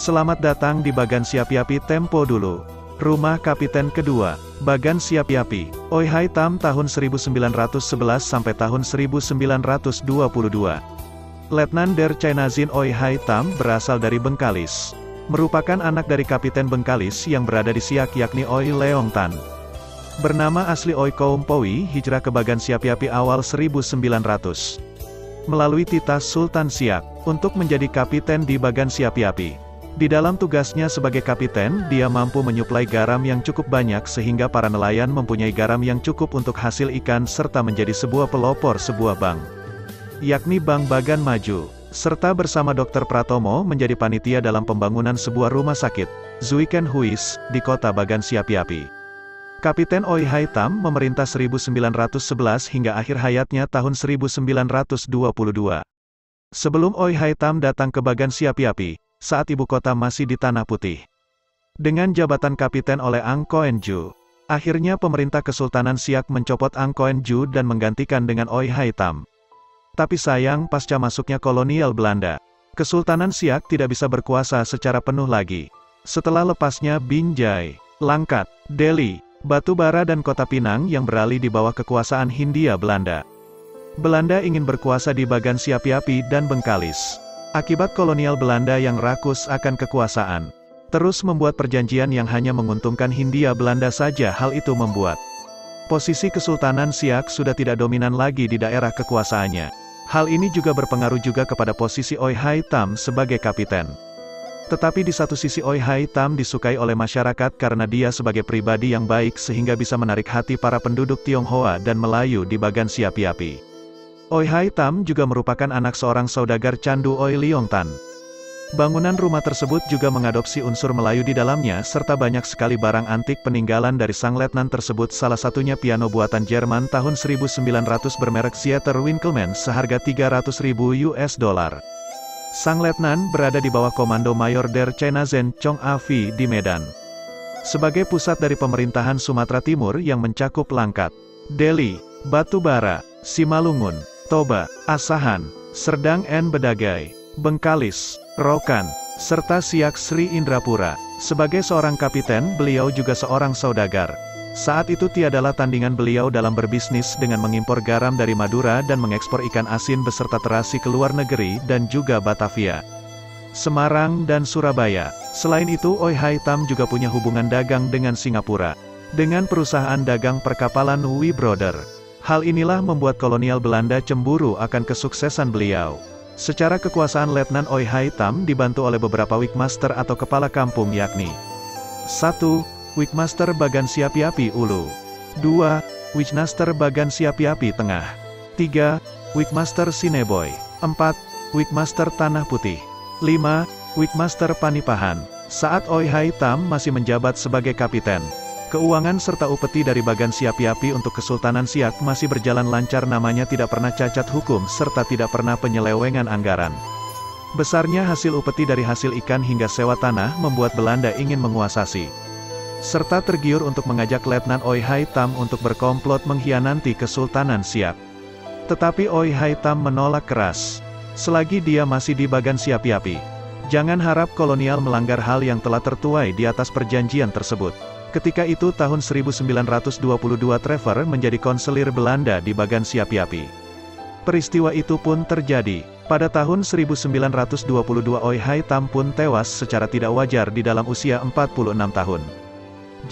Selamat datang di Bagan Siapi-Api Tempo Dulu. Rumah Kapiten Kedua, Bagan Siapi-Api, Oi Hai Tam tahun 1911 sampai tahun 1922. Letnan Der Chinazin Oi Hai Tam berasal dari Bengkalis. Merupakan anak dari Kapiten Bengkalis yang berada di Siak yakni Oi Leong Tan. Bernama asli Oi Koum Powi, hijrah ke Bagan Siapi-Api awal 1900. Melalui titah Sultan Siak, untuk menjadi kapiten di Bagan Siapi-Api. Di dalam tugasnya sebagai kapiten, dia mampu menyuplai garam yang cukup banyak sehingga para nelayan mempunyai garam yang cukup untuk hasil ikan serta menjadi sebuah pelopor sebuah bank, yakni Bank Bagan Maju, serta bersama Dr. Pratomo menjadi panitia dalam pembangunan sebuah rumah sakit, Zuiken Huis, di kota Bagan Siapi-Api. Kapiten Oi Hai Tam memerintah 1911 hingga akhir hayatnya tahun 1922. Sebelum Oi Hai Tam datang ke Bagan Siapi-Api, saat ibu kota masih di Tanah Putih, dengan jabatan kapiten oleh Ang Koen Ju, akhirnya pemerintah Kesultanan Siak mencopot Ang Koen Ju dan menggantikan dengan Oi Hai Tam. Tapi sayang, pasca masuknya kolonial Belanda, Kesultanan Siak tidak bisa berkuasa secara penuh lagi. Setelah lepasnya Binjai, Langkat, Delhi, Batubara dan Kota Pinang yang beralih di bawah kekuasaan Hindia Belanda. Belanda ingin berkuasa di Bagan Siapi-Api dan Bengkalis. Akibat kolonial Belanda yang rakus akan kekuasaan, terus membuat perjanjian yang hanya menguntungkan Hindia Belanda saja. Hal itu membuat posisi Kesultanan Siak sudah tidak dominan lagi di daerah kekuasaannya. Hal ini juga berpengaruh juga kepada posisi Oi Hai Tam sebagai kapiten. Tetapi di satu sisi Oi Hai Tam disukai oleh masyarakat karena dia sebagai pribadi yang baik sehingga bisa menarik hati para penduduk Tionghoa dan Melayu di Bagan Siapi-Api. Oi Hai Tam juga merupakan anak seorang saudagar candu Oi Leong Tan. Bangunan rumah tersebut juga mengadopsi unsur Melayu di dalamnya serta banyak sekali barang antik peninggalan dari sang letnan tersebut, salah satunya piano buatan Jerman tahun 1900 bermerek Theater Winkelmann seharga $300.000. Sang letnan berada di bawah komando Mayor Der Chinazin Chong Afi di Medan. Sebagai pusat dari pemerintahan Sumatera Timur yang mencakup Langkat, Delhi, Batubara, Simalungun, Toba, Asahan, Serdang and Bedagai, Bengkalis, Rokan, serta Siak Sri Indrapura. Sebagai seorang kapiten, beliau juga seorang saudagar. Saat itu tiadalah tandingan beliau dalam berbisnis dengan mengimpor garam dari Madura dan mengekspor ikan asin beserta terasi ke luar negeri dan juga Batavia, Semarang dan Surabaya. Selain itu, Oi Hai Tam juga punya hubungan dagang dengan Singapura, dengan perusahaan dagang perkapalan Wi Brother. Hal inilah membuat kolonial Belanda cemburu akan kesuksesan beliau. Secara kekuasaan Letnan Oi Hai Tam dibantu oleh beberapa Wigmaster atau kepala kampung yakni 1. Wigmaster Bagan Siapi-Api Ulu, 2. Wigmaster Bagan Siapi-Api Tengah, 3. Wigmaster Sineboy, 4. Wigmaster Tanah Putih, 5. Wigmaster Panipahan. Saat Oi Hai Tam masih menjabat sebagai kapiten, keuangan serta upeti dari Bagan Siapi-Api untuk Kesultanan Siak masih berjalan lancar, namanya tidak pernah cacat hukum serta tidak pernah penyelewengan anggaran. Besarnya hasil upeti dari hasil ikan hingga sewa tanah membuat Belanda ingin menguasai, serta tergiur untuk mengajak Letnan Oi Hai Tam untuk berkomplot mengkhianati Kesultanan Siak. Tetapi Oi Hai Tam menolak keras. Selagi dia masih di Bagan Siapi-Api, jangan harap kolonial melanggar hal yang telah tertuai di atas perjanjian tersebut. Ketika itu tahun 1922 Trevor menjadi konselir Belanda di Bagan Siapi-Api. Peristiwa itu pun terjadi. Pada tahun 1922 Oi Hai Tam pun tewas secara tidak wajar di dalam usia 46 tahun.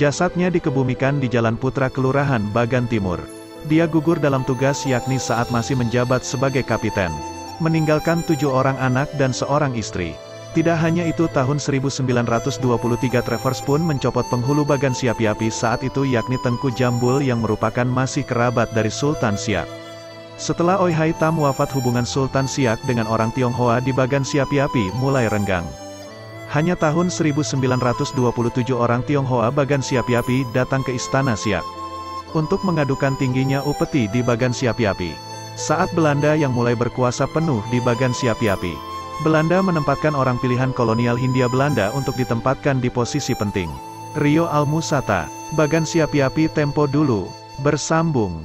Jasadnya dikebumikan di Jalan Putra Kelurahan Bagan Timur. Dia gugur dalam tugas yakni saat masih menjabat sebagai kapiten, meninggalkan 7 orang anak dan seorang istri. Tidak hanya itu, tahun 1923 Trevor pun mencopot penghulu Bagan Siapi-Api saat itu yakni Tengku Jambul yang merupakan masih kerabat dari Sultan Siak. Setelah Oi Hai Tam wafat, hubungan Sultan Siak dengan orang Tionghoa di Bagan Siapi-Api mulai renggang. Hanya tahun 1927 orang Tionghoa Bagan Siapi-Api datang ke Istana Siak untuk mengadukan tingginya upeti di Bagan Siapi-Api. Saat Belanda yang mulai berkuasa penuh di Bagan Siapi-Api, Belanda menempatkan orang pilihan kolonial Hindia Belanda untuk ditempatkan di posisi penting. Rio Almusata, Bagan Siapi-Api Tempo Dulu, bersambung.